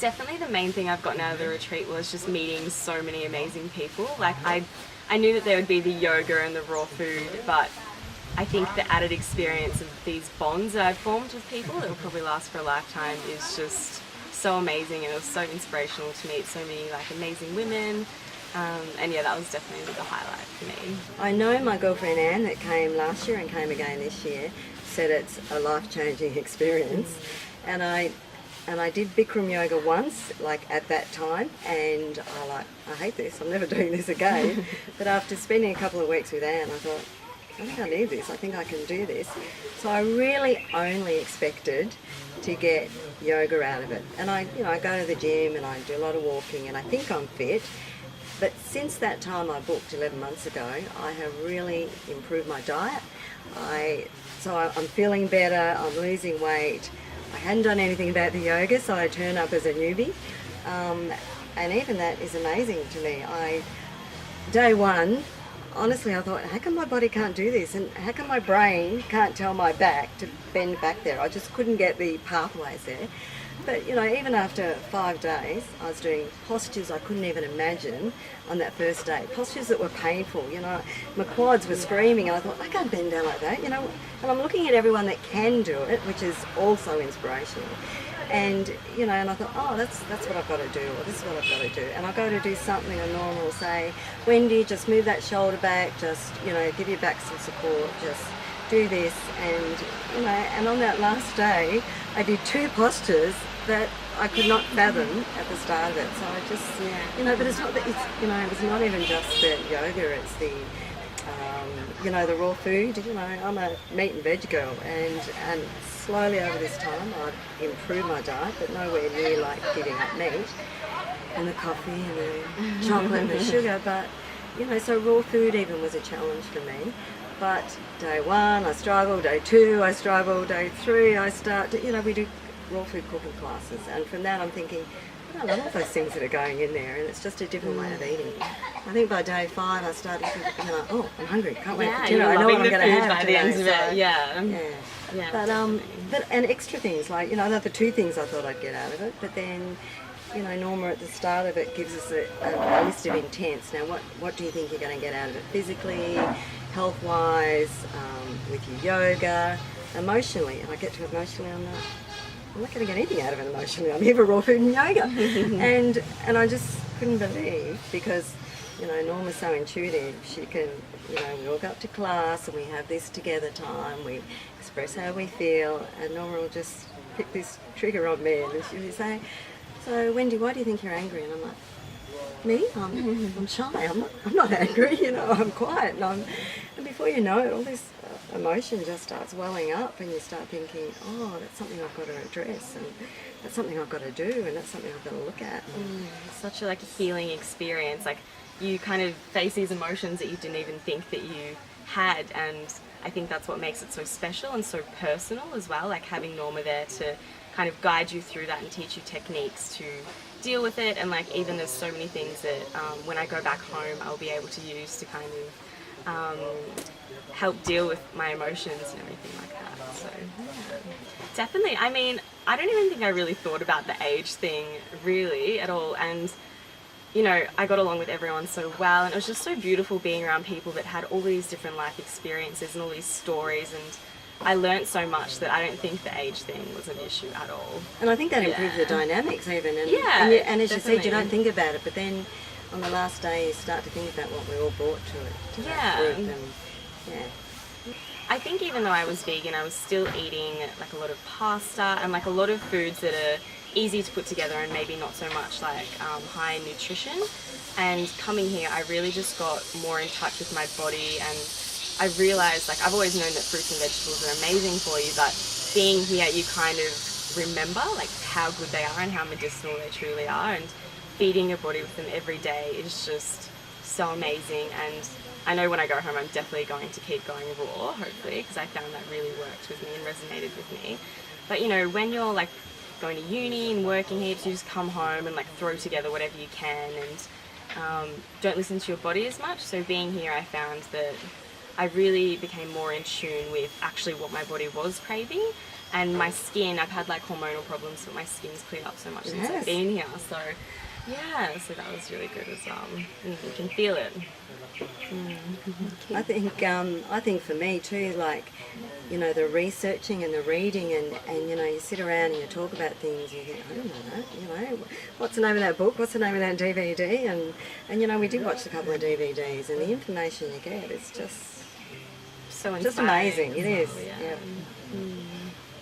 Definitely the main thing I've gotten out of the retreat was just meeting so many amazing people. Like I knew that there would be the yoga and the raw food, but I think the added experience of these bonds that I've formed with people that will probably last for a lifetime is just so amazing, and it was so inspirational to meet so many like amazing women. And yeah, that was definitely the highlight for me. I know my girlfriend Anne that came last year and came again this year said it's a life-changing experience. And I did Bikram yoga once, like at that time, and I hate this, I'm never doing this again. But after spending a couple of weeks with Anne, I thought, I think I need this, I think I can do this. So I really only expected to get yoga out of it. And I go to the gym and I do a lot of walking and I think I'm fit. But since that time I booked 11 months ago, I have really improved my diet. So I'm feeling better, I'm losing weight. I hadn't done anything about the yoga, so I turn up as a newbie. And even that is amazing to me. Day one, honestly, I thought, how come my body can't do this? And how come my brain can't tell my back to bend back there? I just couldn't get the pathways there. But, even after 5 days, I was doing postures I couldn't even imagine on that first day. Postures that were painful, My quads were screaming, and I thought, I can't bend down like that, And I'm looking at everyone that can do it, which is also inspirational. And, and I thought, oh, that's what I've got to do, or this is what I've got to do. And I'll go to do something, and Norma will say, Wendy, just move that shoulder back, just, give your back some support, just do this. And, and on that last day, I did 2 postures that I could not fathom at the start of it. So I just, but it's not that it's not even just the yoga, it's the, the raw food. I'm a meat and veg girl, and slowly over this time I've improved my diet, but nowhere near like giving up meat and the coffee and the chocolate and the sugar. But, so raw food even was a challenge for me. But day 1 I struggled, day 2 I struggled, day 3 I we do raw food cooking classes, and from that I'm thinking, I love all those things that are going in there, and it's just a different way of eating. I think by day 5 I started thinking, oh, I'm hungry, can't wait for dinner. I know what I'm going to have by the end of it. Yeah. But and extra things like another 2 things I thought I'd get out of it, but then Norma at the start of it gives us a list of intents. Now, what do you think you're going to get out of it physically, health-wise, with your yoga, emotionally? And I get to emotionally, I'm not going to get anything out of it emotionally. I'm here for raw food and yoga. and I just couldn't believe, because, Norma's so intuitive. She can, we walk up to class and we have this together time. We express how we feel, and Norma will just pick this trigger on me, and she'll say, so Wendy, why do you think you're angry? And I'm like, me? I'm shy. I'm not angry. I'm quiet. And before you know it, all this emotion just starts welling up, and you start thinking, oh, that's something I've got to address, and that's something I've got to do, and that's something I've got to look at. It's such a healing experience. You kind of face these emotions that you didn't even think that you had, and I think that's what makes it so special and so personal as well. Having Norma there to kind of guide you through that and teach you techniques to deal with it, and even there's so many things that when I go back home I'll be able to use to kind of help deal with my emotions and everything like that. So yeah. Definitely. I mean, I don't even think I really thought about the age thing really at all, and I got along with everyone so well, and it was just so beautiful being around people that had all these different life experiences and all these stories, and I learnt so much that I don't think the age thing was an issue at all. And I think that improves the dynamics even. And, and as you said, you don't think about it, but then on the last day you start to think about what we all brought to it, to that group. And, I think even though I was vegan, I was still eating a lot of pasta and a lot of foods that are easy to put together and maybe not so much high in nutrition. And coming here, I really just got more in touch with my body, and I realised, I've always known that fruits and vegetables are amazing for you, but being here, you kind of remember, how good they are and how medicinal they truly are, and feeding your body with them every day is just so amazing. And I know when I go home, I'm definitely going to keep going raw, hopefully, because I found that really worked with me and resonated with me. But, when you're, going to uni and working heaps, you just come home and, throw together whatever you can, and don't listen to your body as much. So being here, I found that I really became more in tune with actually what my body was craving, And my skin, I've had like hormonal problems, but my skin's cleared up so much since Yes. I've been here. So yeah, so that was really good as well. You can feel it. I think for me too, like, you know, the researching and the reading and you know, you sit around and you talk about things and you think, I don't know that, you know, what's the name of that book, what's the name of that DVD, and you know, we did watch a couple of DVDs and the information you get is just So just inspiring amazing. It as is. well, Yeah.